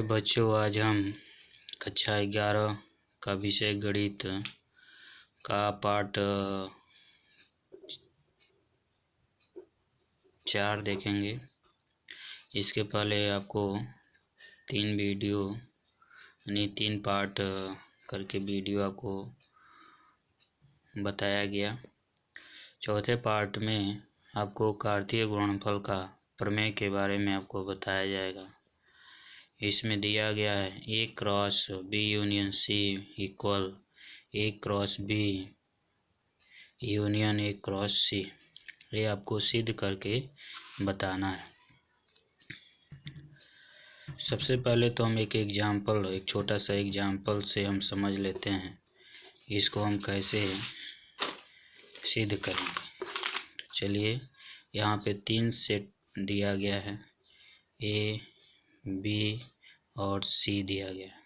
बच्चों, आज हम कक्षा 11 का विषय गणित का पाठ 4 देखेंगे। इसके पहले आपको 3 वीडियो यानी 3 पार्ट करके वीडियो आपको बताया गया। चौथे पार्ट में आपको कार्तीय गुणनफल का प्रमेय के बारे में आपको बताया जाएगा। इसमें दिया गया है A cross B union C equal A cross B union A cross C। ये आपको सिद्ध करके बताना है। सबसे पहले तो हम एक छोटा सा एग्जाम्पल से हम समझ लेते हैं इसको हम कैसे सिद्ध करेंगे। तो चलिए, यहाँ पे 3 सेट दिया गया है, A B और C दिया गया है।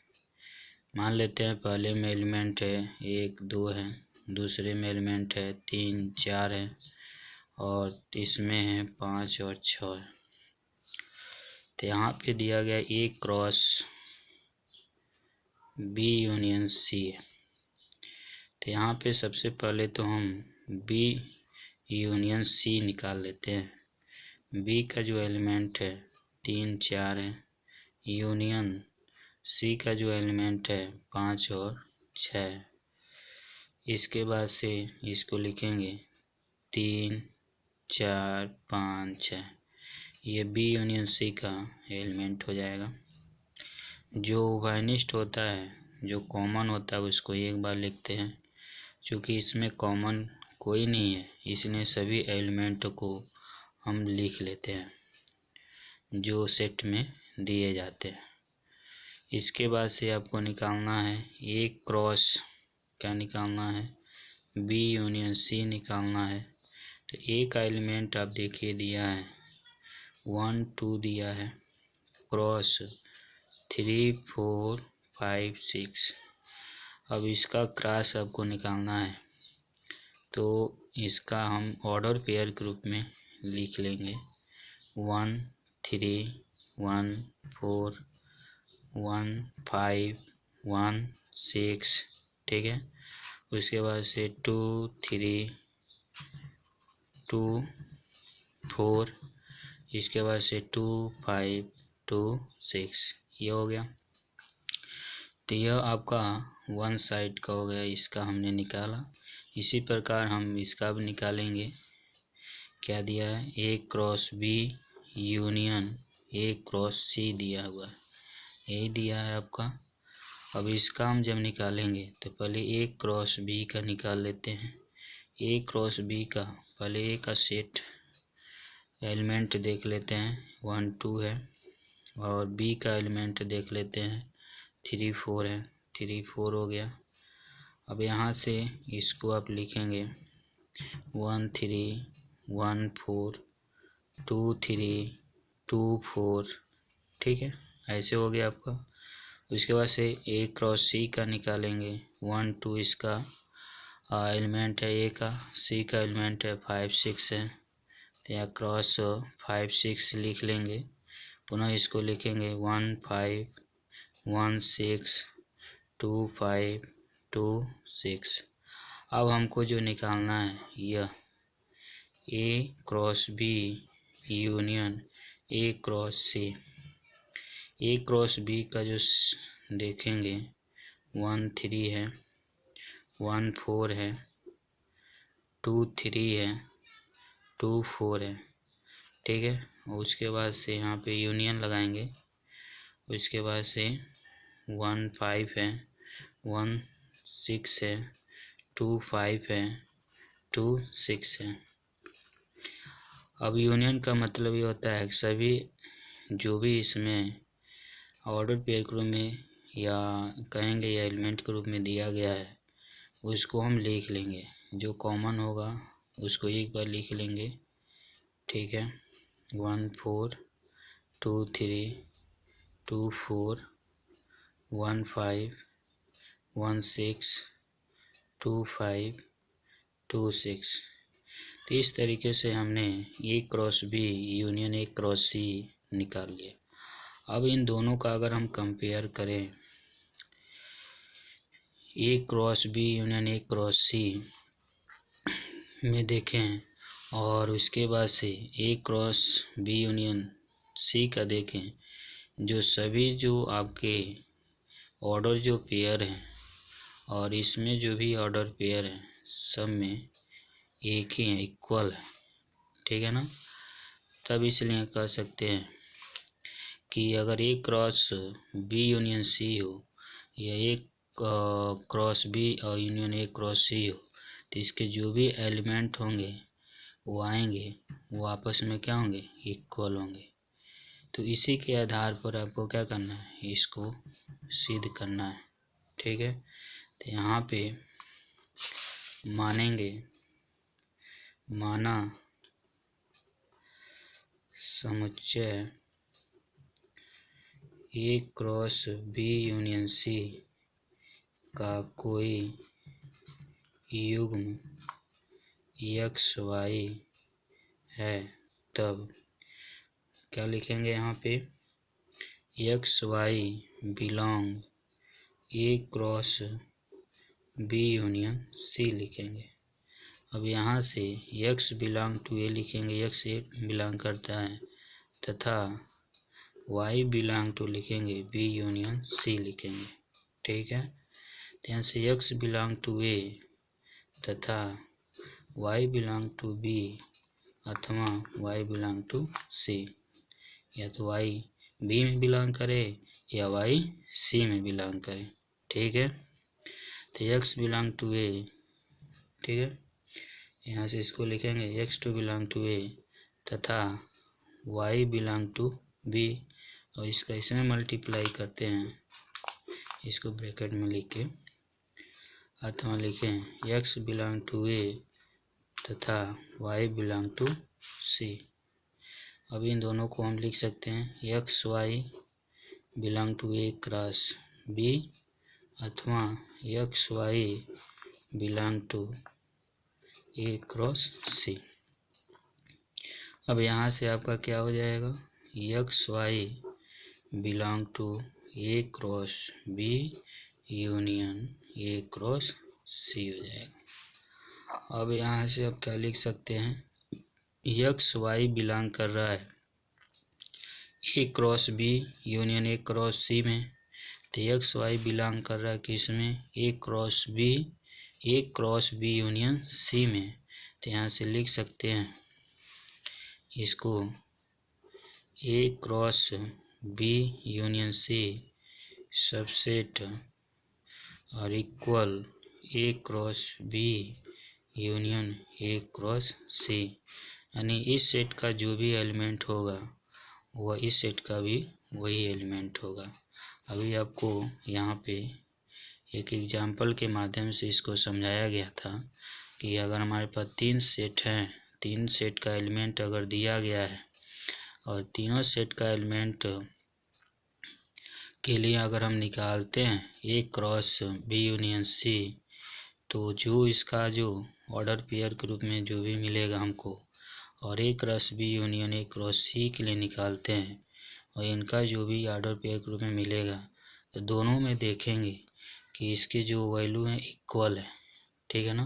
मान लेते हैं पहले में एलिमेंट है 1 2 है, दूसरे में एलिमेंट है 3 4 है और इसमें है 5 और 6 है। तो यहाँ पे दिया गया A cross B union C है। तो यहाँ पे सबसे पहले तो हम B यूनियन C निकाल लेते हैं। B का जो एलिमेंट है 3 4 है, यूनियन C का जो एलिमेंट है 5 और 6 है। इसके बाद से इसको लिखेंगे 3 4 5 6। ये B यूनियन C का एलिमेंट हो जाएगा। जो उभयनिष्ठ होता है, जो कॉमन होता है, उसको एक बार लिखते हैं। क्योंकि इसमें कॉमन कोई नहीं है, इसलिए सभी एलिमेंट को हम लिख लेते हैं जो सेट में दिए जाते हैं। इसके बाद से आपको निकालना है A क्रॉस क्या निकालना है B यूनियन C निकालना है। तो A का एलिमेंट आप देखिए दिया है 1 2 दिया है, क्रॉस 3 4 5 6। अब इसका क्रॉस आपको निकालना है, तो इसका हम ऑर्डर पेयर के रूप में लिख लेंगे 1 3 1 4 1 5 1 6। ठीक है। उसके बाद से 2 3 2 4, इसके बाद से 2 5 2 6। ये हो गया। तो यह आपका वन साइड का हो गया, इसका हमने निकाला। इसी प्रकार हम इसका भी निकालेंगे। क्या दिया है A cross B union A cross C दिया हुआ है, यही दिया है आपका। अब इसका हम जब निकालेंगे तो पहले A क्रॉस B का निकाल लेते हैं। A क्रॉस B का पहले A का सेट एलिमेंट देख लेते हैं 1 2 है, और B का एलिमेंट देख लेते हैं 3 4 है, 3 4 हो गया। अब यहाँ से इसको आप लिखेंगे 1 3 1 4 2 3 2 4। ठीक है, ऐसे हो गया आपका। उसके बाद से A क्रॉस C का निकालेंगे 1 2, इसका एलिमेंट है A का, C का एलिमेंट है 5 6 है। तो यहाँ क्रॉस 5 6 लिख लेंगे। पुनः इसको लिखेंगे 1 5 1 6 2 5 2 6। अब हमको जो निकालना है यह A cross B union A cross C। A cross B का जो देखेंगे 1 3 है, 1 4 है, 2 3 है, 2 4 है। ठीक है। उसके बाद से यहाँ पे यूनियन लगाएंगे। उसके बाद से 1 5 है, 1 6 है, 2 5 है, 2 6 है। अब यूनियन का मतलब ये होता है कि सभी जो भी इसमें ऑर्डर पेयर के रूप में या कहेंगे या एलिमेंट के रूप में दिया गया है, उसको हम लिख लेंगे। जो कॉमन होगा उसको एक बार लिख लेंगे। ठीक है। 1 4 2 3 2 4 1 5 1 6 2 5 2 6। तो इस तरीके से हमने A cross B union A cross C निकाल लिया। अब इन दोनों का अगर हम कंपेयर करें, A cross B union A cross C में देखें और उसके बाद से A cross B union C का देखें, जो सभी जो आपके ऑर्डर जो पेयर हैं और इसमें जो भी ऑर्डर पेयर है सब में एक ही है, इक्वल है, ठीक है ना। तब इसलिए कह सकते हैं कि अगर ए क्रॉस बी यूनियन सी हो या ए क्रॉस बी और यूनियन ए क्रॉस सी हो, तो इसके जो भी एलिमेंट होंगे वो आएंगे, वो आपस में क्या होंगे, इक्वल होंगे। तो इसी के आधार पर आपको क्या करना है, इसको सिद्ध करना है, ठीक है। तो यहाँ पे मानेंगे, माना समुच्चय ए क्रॉस बी यूनियन सी का कोई युग्म एक्स वाई है, तब क्या लिखेंगे यहाँ पे, x Y belong A cross B union सी लिखेंगे। अब यहाँ से x बिलोंग टू ए लिखेंगे, x ए बिलोंग करता है, तथा y बिलोंग टू लिखेंगे b यूनियन c लिखेंगे, ठीक है। तो यहाँ से x बिलोंग टू ए तथा y बिलोंग टू b अथवा y बिलोंग टू c, या तो y b में बिलोंग करे या y c में बिलोंग करे, ठीक है। तो x बिलोंग टू ए, ठीक है, यहाँ से इसको लिखेंगे x to belong to A तथा y बिलोंग टू b, और इसका इसमें मल्टीप्लाई करते हैं, इसको ब्रैकेट में लिख के, अथवा लिखें x बिलोंग टू ए तथा y बिलोंग टू c। अब इन दोनों को हम लिख सकते हैं X Y belong to A cross B अथवा X Y belong to A cross C. अब यहाँ से आपका क्या हो जाएगा, X Y belong to A cross B union A cross C हो जाएगा। अब यहाँ से आप क्या लिख सकते हैं, एक्स वाई बिलोंग कर रहा है A cross B union A cross C में, तो एक्स वाई बिलोंग कर रहा है किसमें, A cross B union C में। तो यहाँ से लिख सकते हैं इसको A cross B union C subset और equal A cross B union A cross C, यानी इस सेट का जो भी एलिमेंट होगा वह इस सेट का भी वही एलिमेंट होगा। अभी आपको यहाँ पे एक एग्जाम्पल के माध्यम से इसको समझाया गया था कि अगर हमारे पास 3 सेट हैं, 3 सेट का एलिमेंट अगर दिया गया है और तीनों सेट का एलिमेंट के लिए अगर हम निकालते हैं ए क्रॉस बी यूनियन सी, तो जो इसका जो ऑर्डर पेयर के रूप में जो भी मिलेगा हमको, और A cross B union A cross C के लिए निकालते हैं और इनका जो भी ऑर्डर पेयर के रूप में मिलेगा, तो दोनों में देखेंगे कि इसके जो वैल्यू हैं इक्वल है, ठीक है ना।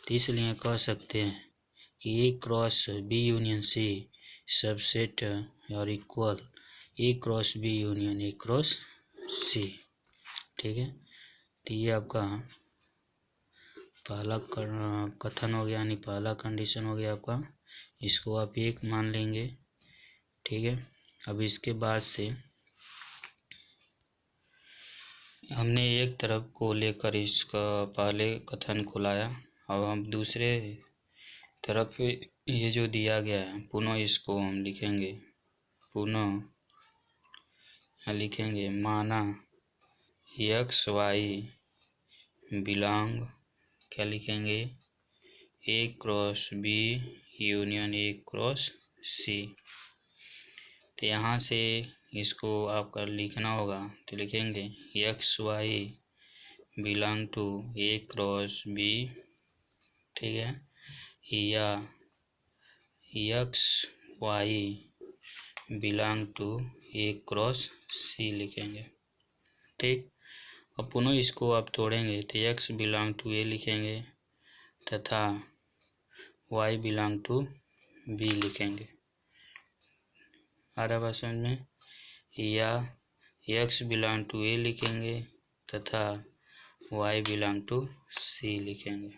तो इसलिए कह सकते हैं कि A cross B union C subset और equal A cross B union A cross C, ठीक है। तो ये आपका पहला कथन हो गया, यानी पहला कंडीशन हो गया आपका, इसको आप एक मान लेंगे, ठीक है। अब इसके बाद से हमने एक तरफ को लेकर इसका पहले कथन को लाया, अब हम दूसरे तरफ ये जो दिया गया है पुनः इसको हम लिखेंगे, पुनः लिखेंगे माना एक्स वाई बिलोंग, क्या लिखेंगे, A cross B union A cross C. तो यहाँ से इसको आपका लिखना होगा, तो लिखेंगे X Y belong to A cross B, ठीक है, या X Y belong to A cross C लिखेंगे। ठीक, अब पुनः इसको आप तोड़ेंगे तो x बिलोंग टू ए लिखेंगे तथा y बिलोंग टू बी लिखेंगे। आ रहा बात समझ में? या x बिलोंग टू ए लिखेंगे तथा y बिलोंग टू सी लिखेंगे।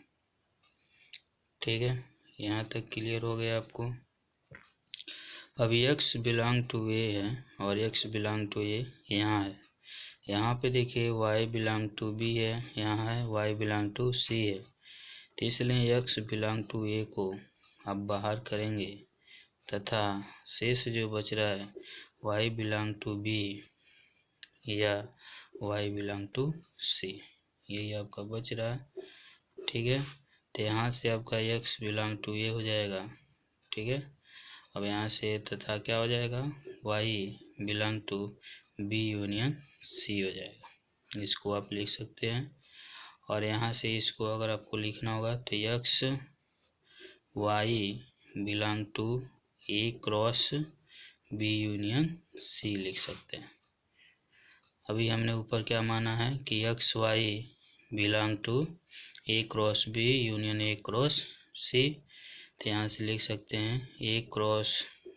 ठीक है, यहाँ तक क्लियर हो गया आपको। अभी x बिलोंग टू ए है और x बिलोंग टू ए यहाँ है। यहाँ पे देखिए y बिलोंग टू बी है, यहाँ है y बिलोंग टू सी है। तो इसलिए x बिलोंग टू ए को आप बाहर करेंगे तथा शेष जो बच रहा है y बिलोंग टू बी या y बिलोंग टू सी, यही आपका बच रहा है। ठीक है, तो यहाँ से आपका x बिलोंग टू ए हो जाएगा। ठीक है, अब यहाँ से तथा क्या हो जाएगा, y belong to B union C हो जाएगा। इसको आप लिख सकते हैं। और यहाँ से इसको अगर आपको लिखना होगा तो x y belong to A cross B union C लिख सकते हैं। अभी हमने ऊपर क्या माना है कि x y belong to A cross B union A cross C, तो यहाँ से लिख सकते हैं A cross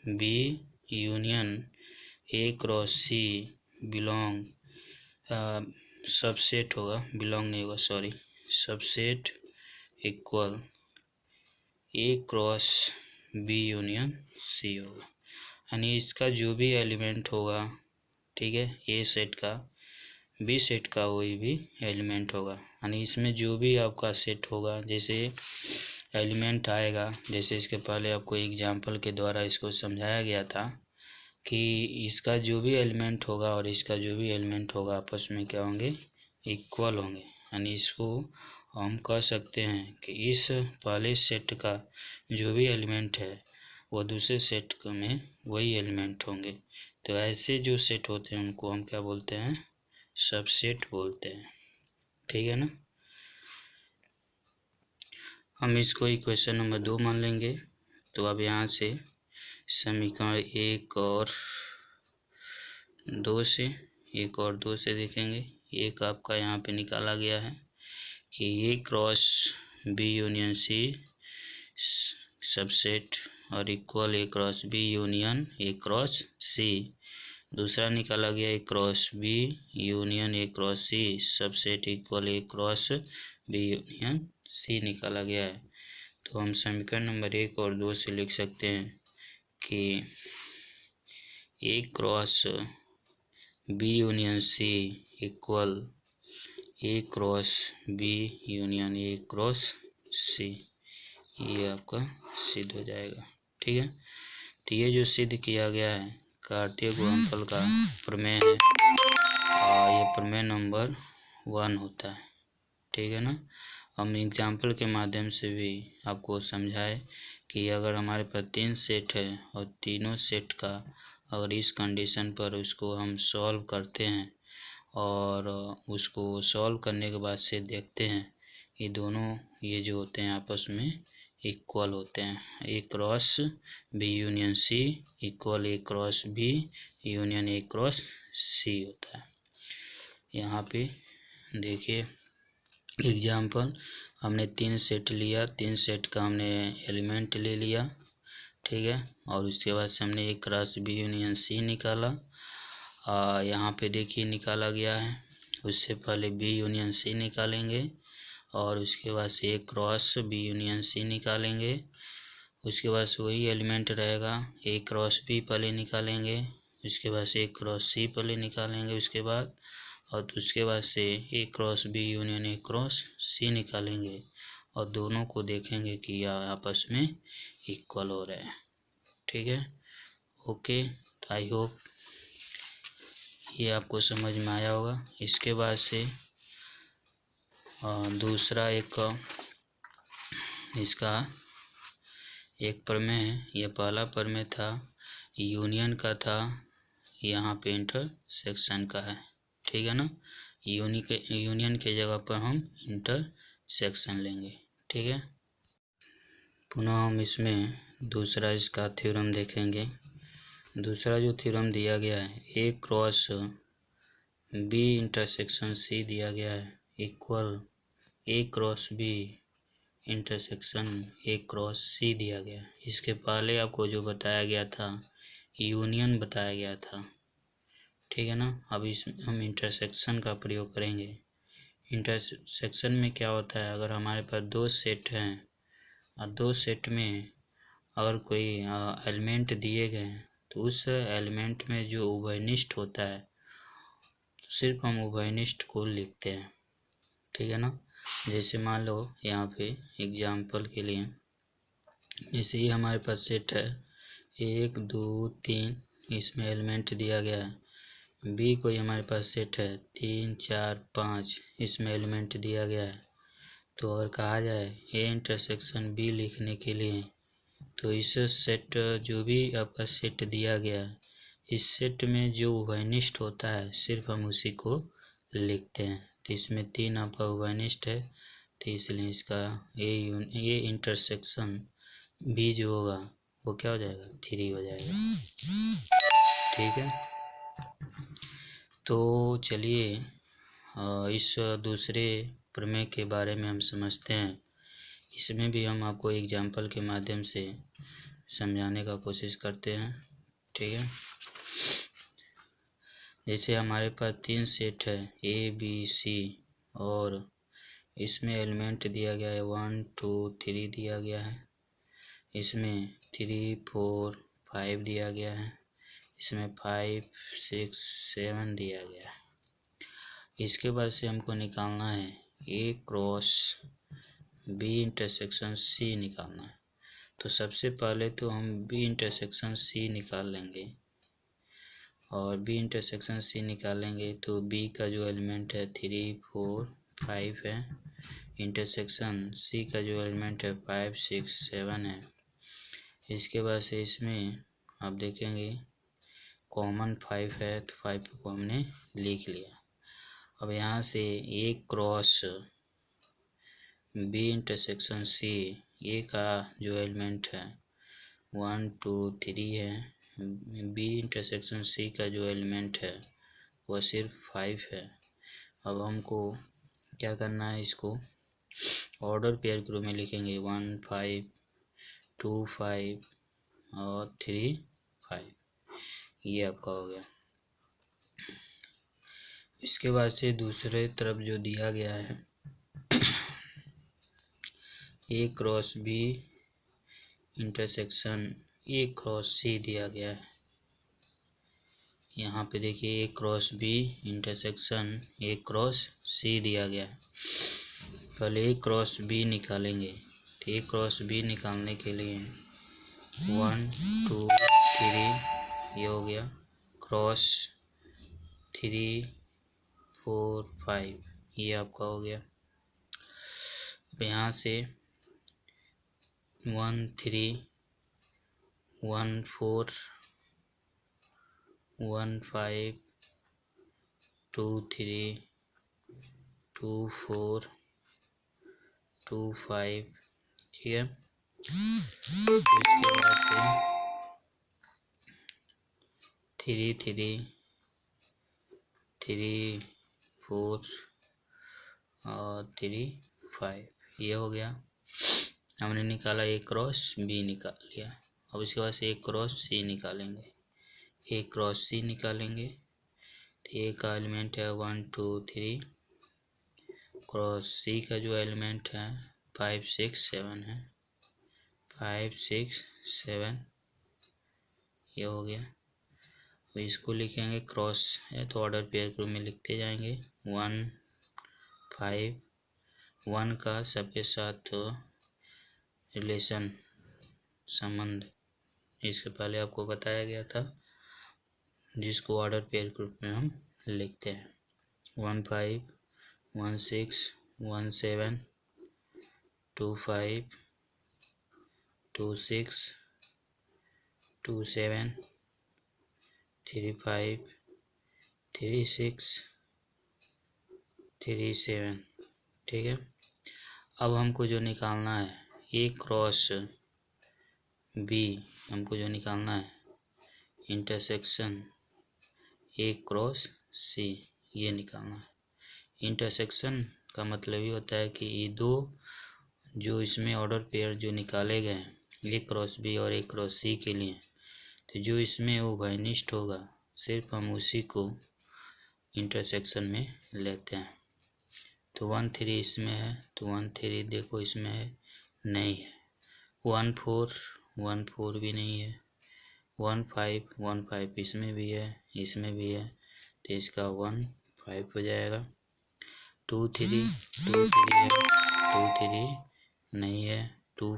B union A cross C belong, subset होगा, बिलोंग नहीं होगा sorry, subset equal A cross B union C होगा। यानी इसका जो भी एलिमेंट होगा, ठीक है, ए सेट का बी सेट का वही भी एलिमेंट होगा। यानी इसमें जो भी आपका सेट होगा, जैसे एलिमेंट आएगा, जैसे इसके पहले आपको एग्जाम्पल के द्वारा इसको समझाया गया था कि इसका जो भी एलिमेंट होगा और इसका जो भी एलिमेंट होगा आपस में क्या होंगे, इक्वल होंगे। यानी इसको हम कह सकते हैं कि इस पहले सेट का जो भी एलिमेंट है वो दूसरे सेट में वही एलिमेंट होंगे। तो ऐसे जो सेट होते हैं उनको हम क्या बोलते हैं, सबसेट बोलते हैं। ठीक है ना। हम इसको इक्वेशन नंबर 2 मान लेंगे। तो अब यहाँ से समीकरण 1 और 2 से देखेंगे। एक आपका यहाँ पे निकाला गया है कि A cross B union C subset और equal A cross B union A cross C. दूसरा निकाला गया A cross B union A cross C subset equal A cross B union C निकाला गया है। तो हम समीकरण नंबर 1 और 2 से लिख सकते हैं कि A cross B union C equal A cross B union A cross C, ये आपका सिद्ध हो जाएगा। ठीक है, तो ये जो सिद्ध किया गया है कार्तीय गुणनफल का प्रमेय है और ये प्रमेय नंबर 1 होता है। ठीक है ना। हम एग्जाम्पल के माध्यम से भी आपको समझाए कि अगर हमारे पास 3 सेट है और तीनों सेट का अगर इस कंडीशन पर उसको हम सॉल्व करते हैं और उसको सॉल्व करने के बाद से देखते हैं ये दोनों ये जो होते हैं आपस में इक्वल होते हैं। A cross B union C equal A cross B union A cross C होता है। यहाँ पे देखिए एग्जाम्पल, हमने 3 सेट लिया, 3 सेट का हमने एलिमेंट ले लिया। ठीक है, और उसके बाद से हमने A cross B union C निकाला। यहाँ पे देखिए निकाला गया है। उससे पहले बी यूनियन सी निकालेंगे और उसके बाद से ए क्रॉस बी यूनियन सी निकालेंगे। उसके बाद से वही एलिमेंट रहेगा, ए क्रॉस बी पहले निकालेंगे, उसके बाद से ए क्रॉस सी पहले निकालेंगे उसके बाद, और उसके बाद से A cross B union A cross C निकालेंगे और दोनों को देखेंगे कि आपस में इक्वल हो रहे हैं। ठीक है, ओके, आई होप ये आपको समझ में आया होगा। इसके बाद से दूसरा एक इसका एक प्रमेय है। यह पहला प्रमेय था यूनियन का था, यहाँ पे इंटरसेक्शन का है। ठीक है ना, यूनियन के जगह पर हम इंटरसेक्शन लेंगे। ठीक है, पुनः हम इसमें दूसरा इसका थ्योरम देखेंगे। दूसरा जो थ्योरम दिया गया है A cross B intersection C दिया गया है equal A cross B intersection A cross C दिया गया। इसके पहले आपको जो बताया गया था यूनियन बताया गया था, ठीक है ना। अब इस हम इंटरसेक्शन का प्रयोग करेंगे। इंटरसेक्शन में क्या होता है, अगर हमारे पास दो सेट हैं और दो सेट में अगर कोई एलिमेंट दिए गए हैं तो उस एलिमेंट में जो उभयनिष्ठ होता है सिर्फ हम उभयनिष्ठ को लिखते हैं, ठीक है ना। जैसे मान लो यहाँ पे एग्जाम्पल के लिए, जैसे ये हमारे पास सेट है 1 2 3, इसमें एलिमेंट दिया गया है। बी कोई हमारे पास सेट है 3 4 5, इसमें एलिमेंट दिया गया है। तो अगर कहा जाए ए इंटरसेक्शन बी लिखने के लिए, तो इस सेट जो भी आपका सेट दिया गया है इस सेट में जो उभयनिष्ठ होता है सिर्फ हम उसी को लिखते हैं। तो इसमें 3 आपका उभयनिष्ठ है, तो इसलिए इसका ये इंटरसेक्शन बी जो होगा वो क्या हो जाएगा 3 हो जाएगा, ठीक है। तो चलिए इस दूसरे प्रमेय के बारे में हम समझते हैं। इसमें भी हम आपको एग्जाम्पल के माध्यम से समझाने का कोशिश करते हैं, ठीक है। जैसे हमारे पास 3 सेट है ए बी सी और इसमें एलिमेंट दिया गया है 1 2 3 दिया गया है। इसमें 3 4 5 दिया गया है। इसमें 5 6 7 दिया गया है। इसके बाद से हमको निकालना है ए क्रॉस बी इंटरसेक्शन सी निकालना है। तो सबसे पहले तो हम बी इंटरसेक्शन सी निकाल लेंगे, और बी इंटरसेक्शन सी निकालेंगे तो बी का जो एलिमेंट है 3 4 5 है, इंटरसेक्शन सी का जो एलिमेंट है 5 6 7 है। इसके बाद से इसमें आप देखेंगे कॉमन 5 है, तो 5 को हमने लिख लिया। अब यहाँ से ए क्रॉस बी इंटरसेक्शन सी, ए का जो एलिमेंट है 1 2 3 है, बी इंटरसेक्शन सी का जो एलिमेंट है वह सिर्फ 5 है। अब हमको क्या करना है, इसको ऑर्डर पेयर के रूप में लिखेंगे 1 5 2 5 और 3 5, ये आपका हो गया। इसके बाद से दूसरे तरफ जो दिया गया है A cross B intersection A cross C दिया गया है। यहाँ पे देखिए A cross B intersection A cross C दिया गया है। पहले ए क्रॉस बी निकालेंगे, तो ए क्रॉस बी निकालने के लिए 1 2 3 ये हो गया, क्रॉस 3 4 5 ये आपका हो गया। अब यहाँ से 1 3 1 4 1 5 2 3 2 4 2 5, ठीक है। तो इसके बाद से 3 3 3 4 और 3 5 ये हो गया। हमने निकाला ए क्रॉस बी निकाल लिया। अब इसके बाद से ए क्रॉस सी निकालेंगे। ए क्रॉस सी निकालेंगे तो ए का एलिमेंट है 1 2 3, क्रॉस सी का जो एलिमेंट है 5 6 7 है, 5 6 7 ये हो गया। अब इसको लिखेंगे, क्रॉस है तो ऑर्डर पेयर ग्रुप में लिखते जाएंगे 1 5 1 का सबके साथ रिलेशन संबंध इसके पहले आपको बताया गया था, जिसको ऑर्डर पेयर ग्रुप में हम लिखते हैं 1 5 1 6 1 7 2 5 2 6 2 7 3 5 3 6 3 7, ठीक है। अब हमको जो निकालना है ए क्रॉस बी, हमको जो निकालना है इंटरसेक्शन ए क्रॉस सी, ये निकालना है। इंटरसेक्शन का मतलब ये होता है कि ये दो जो इसमें ऑर्डर पेयर जो निकाले गए हैं ए क्रॉस बी और ए क्रॉस सी के लिए, तो जो इसमें वो वाइनिस्ट होगा सिर्फ हम उसी को इंटरसेक्शन में लेते हैं। तो 1 3 इसमें है, तो 1 3 देखो इसमें है, नहीं है। 1 4 1 4 भी नहीं है। 1 5 1 5 इसमें भी है, इसमें भी है, तो इसका 1 5 हो जाएगा। 2 3 2 3 है, 2 3 नहीं है। 2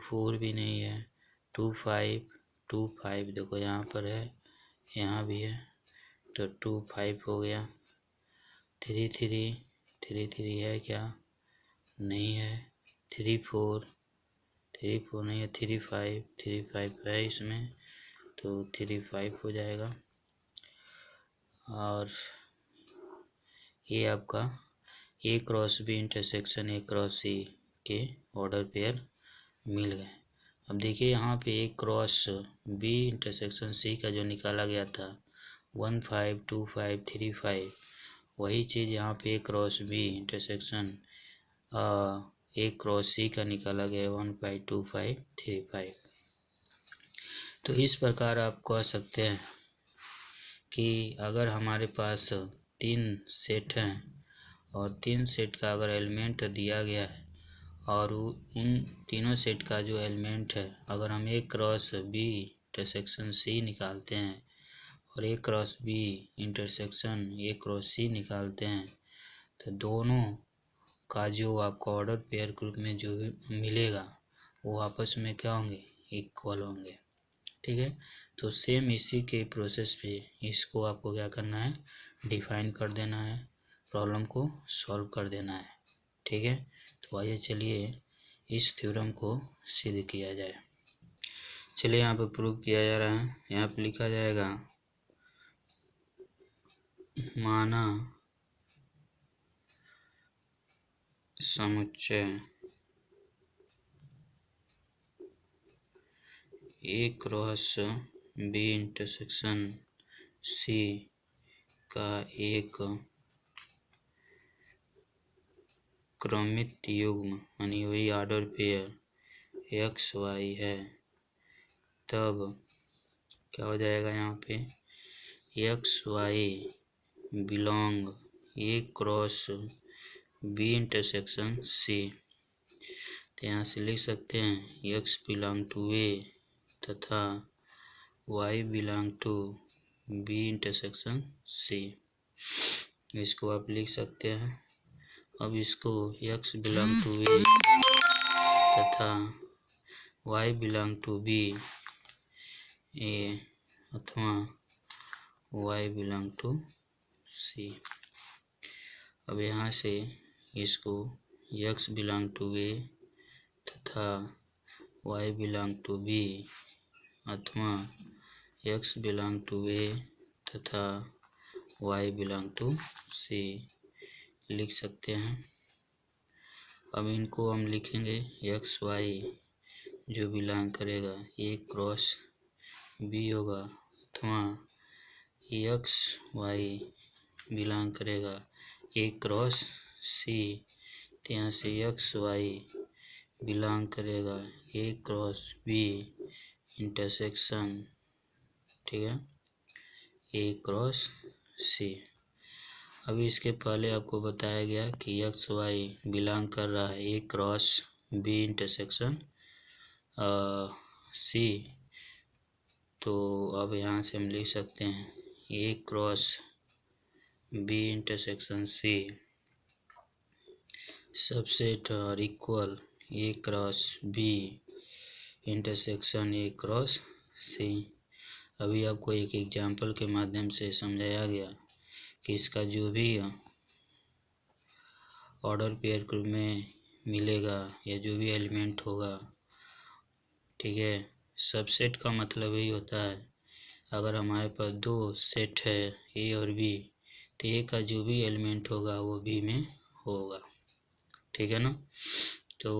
4 भी नहीं है। 2 5 देखो यहाँ पर है, यहाँ भी है, तो 2 5 हो गया। 3 3 है क्या? नहीं है। 3 4 नहीं है। 3 5 है इसमें, तो 3 5 हो जाएगा। और ये आपका A cross B intersection A cross C के ऑर्डर पेयर मिल गए। अब देखिए यहाँ पे A cross B intersection C का जो निकाला गया था 1 5 2 5 3 5, वही चीज़ यहाँ पे A cross B intersection A cross C का निकाला गया 1 5 2 5 3 5। तो इस प्रकार आप कह सकते हैं कि अगर हमारे पास 3 सेट हैं और 3 सेट का अगर एलिमेंट दिया गया है और उन तीनों सेट का जो एलिमेंट है अगर हम A cross B intersection C निकालते हैं और A cross B intersection A cross C निकालते हैं, तो दोनों का जो आपको ऑर्डर पेयर ग्रुप में जो भी मिलेगा वो आपस में क्या होंगे? इक्वल होंगे। ठीक है, तो सेम इसी के प्रोसेस पे इसको आपको क्या करना है? डिफाइन कर देना है, प्रॉब्लम को सॉल्व कर देना है। ठीक है, तो आइए चलिए इस थ्योरम को सिद्ध किया जाए। चलिए यहाँ पर प्रूव किया जा रहा है। यहाँ पर लिखा जाएगा माना समुच्चय ए क्रॉस बी इंटरसेक्शन सी का एक क्रमित युग्म यानी वही ऑर्डर पेयर एक्स वाई है, तब क्या हो जाएगा? यहाँ पे x Y belong A cross B intersection C. तो यहाँ से लिख सकते हैं एक्स बिलोंग टू ए तथा Y belong to B intersection C. इसको आप लिख सकते हैं। अब इसको एक्स बिलोंग टू ए तथा वाई बिलोंग टू बी ए अथवा वाई बिलोंग टू सी। अब यहाँ से इसको एक्स बिलोंग टू ए तथा वाई बिलोंग टू बी अथवा एक्स बिलोंग टू ए तथा वाई बिलोंग टू सी लिख सकते हैं। अब इनको हम लिखेंगे एक्स वाई जो बिलोंग करेगा ए क्रॉस बी होगा अथवा एक्स वाई बिलोंग करेगा ए क्रॉस सी। तो यहाँ से एक्स वाई बिलोंग करेगा ए क्रॉस बी इंटरसेक्शन, ठीक है, ए क्रॉस सी। अभी इसके पहले आपको बताया गया कि एक्स वाई बिलोंग कर रहा है A cross B intersection C. तो अब यहाँ से हम लिख सकते हैं A cross B intersection C subset और equal A cross B intersection A cross C. अभी आपको एक एग्जाम्पल के माध्यम से समझाया गया कि इसका जो भी ऑर्डर पेयर ग्रुप में मिलेगा या जो भी एलिमेंट होगा, ठीक है, सबसेट का मतलब यही होता है अगर हमारे पास दो सेट है ए और बी, तो ए का जो भी एलिमेंट होगा वो बी में होगा, ठीक है ना। तो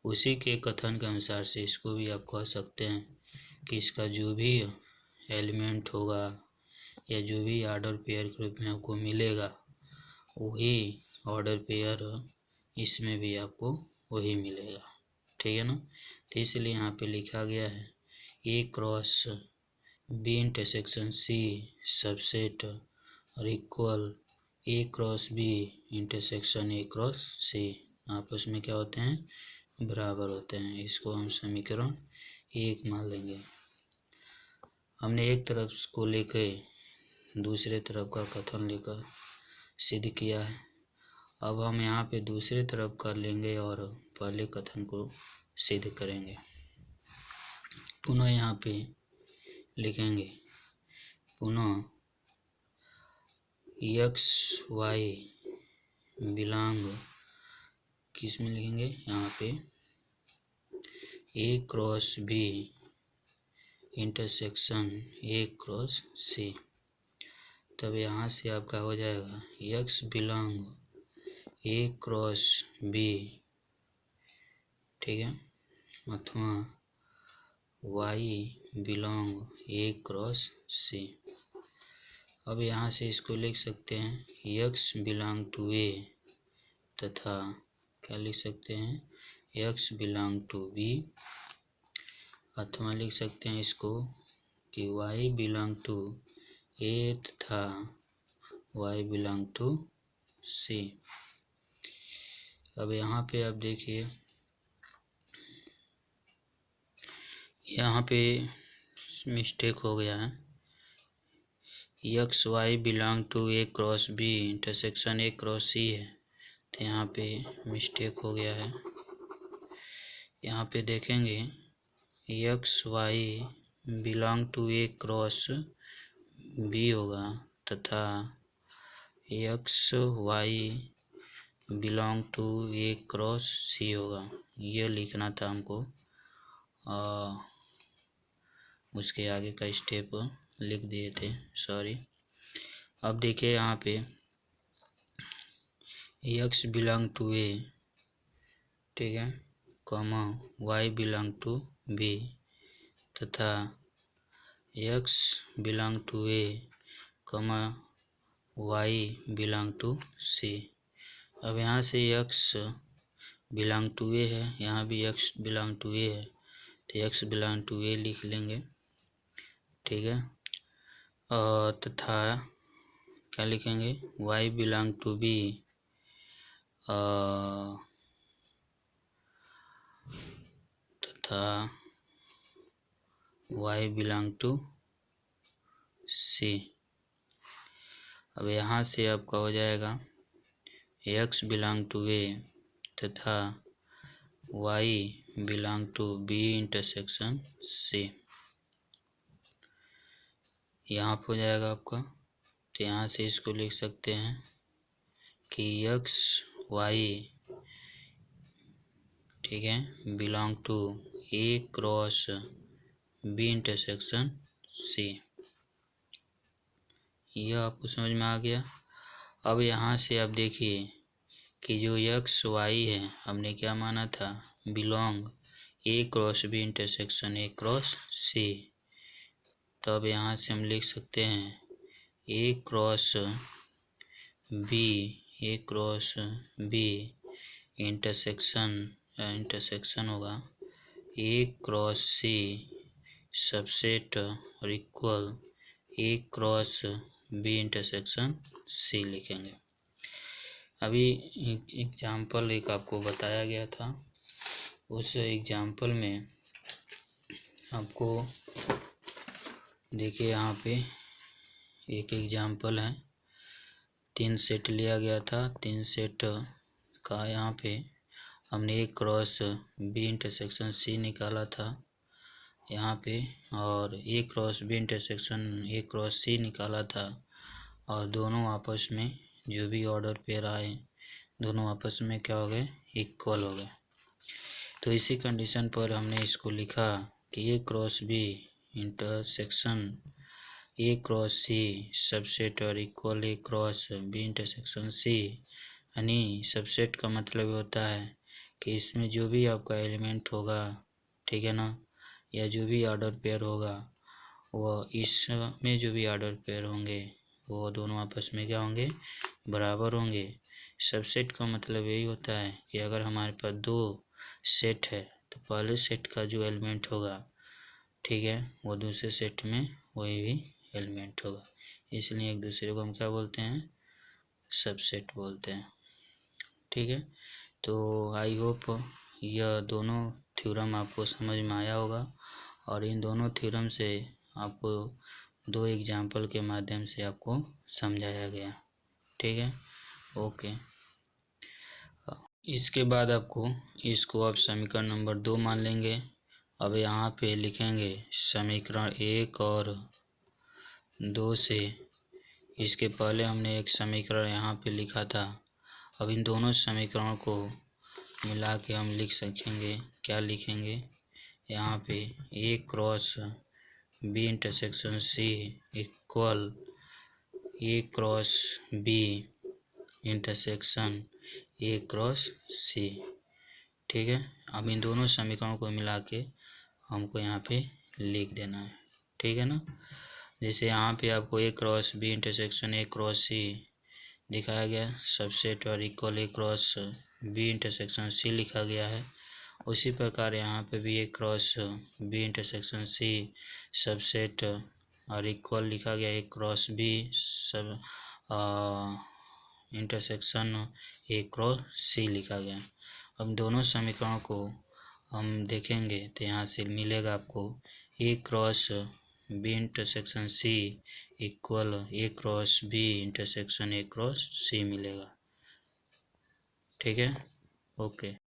उसी के कथन के अनुसार से इसको भी आप कह सकते हैं कि इसका जो भी एलिमेंट होगा या जो भी ऑर्डर पेयर के रूप में आपको मिलेगा वही ऑर्डर पेयर इसमें भी आपको वही मिलेगा, ठीक है ना। तो इसलिए यहाँ पे लिखा गया है A cross B intersection C subset और equal A cross B intersection A cross C, आपस में क्या होते हैं, बराबर होते हैं। इसको हम समीकरण 1 मान लेंगे। हमने एक तरफ को लेकर दूसरे तरफ का कथन लेकर सिद्ध किया है। अब हम यहाँ पे दूसरे तरफ कर लेंगे और पहले कथन को सिद्ध करेंगे। पुनः यहाँ पे लिखेंगे, पुनः एक्स वाई बिलोंग, किस में लिखेंगे, यहाँ पे A cross B intersection A cross C. तब यहाँ से आपका हो जाएगा x belong A cross B, ठीक है, अथवा y belong A cross C. अब यहाँ से इसको लिख सकते हैं एक्स बिलोंग टू ए तथा क्या लिख सकते हैं एक्स बिलोंग टू बी, अथवा लिख सकते हैं इसको कि वाई बिलोंग टू ए तथा वाई बिलोंग टू सी। अब यहाँ पे आप देखिए, यहाँ पे मिस्टेक हो गया है, x Y belong to A cross B intersection A cross C है, तो यहाँ पे मिस्टेक हो गया है। यहाँ पे देखेंगे x Y belong to A cross B होगा तथा x Y belong to A cross C होगा। ये लिखना था हमको, उसके आगे का स्टेप लिख दिए थे, सॉरी। अब देखिए यहाँ पे एक्स बिलोंग टू ए, ठीक है, comma y belong to B तथा x belong to A comma y belong to C. अब यहाँ से एक्स बिलोंग टू ए है, यहाँ भी एक्स बिलोंग टू ए है, तो एक्स बिलोंग टू ए लिख लेंगे, ठीक है, और तथा क्या लिखेंगे वाई बिलोंग टू बी तथा वाई बिलोंग टू सी। अब यहाँ से आपका हो जाएगा एक्स बिलोंग टू ए तथा Y belong to B intersection C, यहाँ पर हो जाएगा आपका। तो यहाँ से इसको लिख सकते हैं कि एक्स वाई, ठीक है, belong to A cross B intersection C. यह आपको समझ में आ गया। अब यहाँ से आप देखिए कि जो एक्स वाई है हमने क्या माना था, belong A cross B intersection A cross C. तो अब यहाँ से हम लिख सकते हैं ए क्रॉस बी इंटरसेक्शन होगा ए क्रॉस सी सबसेट और equal A cross B intersection सी लिखेंगे। अभी एग्जाम्पल एक आपको बताया गया था, उस एग्जाम्पल में आपको देखिए यहाँ पे एक एग्जाम्पल है, 3 सेट लिया गया था, 3 सेट का यहाँ पे हमने A cross B intersection C निकाला था यहाँ पे, और A cross B intersection A cross C निकाला था, और दोनों आपस में जो भी ऑर्डर पेयर आए दोनों आपस में क्या हो गए, इक्वल हो गए। तो इसी कंडीशन पर हमने इसको लिखा कि A cross B intersection A cross C subset और equal A cross B intersection C. यानी सबसेट का मतलब होता है कि इसमें जो भी आपका एलिमेंट होगा, ठीक है ना, या जो भी ऑर्डर पेयर होगा वो इसमें जो भी ऑर्डर पेयर होंगे वो दोनों आपस में क्या होंगे, बराबर होंगे। सबसेट का मतलब यही होता है कि अगर हमारे पास दो सेट है तो पहले सेट का जो एलिमेंट होगा, ठीक है, वो दूसरे सेट में वही भी एलिमेंट होगा। इसलिए एक दूसरे को हम क्या बोलते हैं, सबसेट बोलते हैं। ठीक है, तो आई होप यह दोनों थ्योरम आपको समझ में आया होगा और इन दोनों थ्योरम से आपको दो एग्जाम्पल के माध्यम से आपको समझाया गया। ठीक है, ओके। इसके बाद आपको इसको आप समीकरण नंबर 2 मान लेंगे। अब यहाँ पे लिखेंगे समीकरण 1 और 2 से, इसके पहले हमने एक समीकरण यहाँ पे लिखा था। अब इन दोनों समीकरणों को मिला के हम लिख सकेंगे, क्या लिखेंगे यहाँ पे, A cross B intersection C equal A cross B intersection A cross C. ठीक है, अब इन दोनों समीकरणों को मिला के हमको यहाँ पे लिख देना है। ठीक है ना, जैसे यहाँ पे आपको A cross B intersection A cross C दिखाया गया, सबसेट और equal A cross B intersection C लिखा गया है। उसी प्रकार यहाँ पे भी A cross B intersection C subset और इक्वल लिखा गया ए क्रॉस बी सब इंटरसेक्शन ए क्रॉस सी लिखा गया। अब दोनों समीकरणों को हम देखेंगे तो यहाँ से मिलेगा आपको A cross B intersection C equal A cross B intersection A cross C मिलेगा। ठीक है, ओके।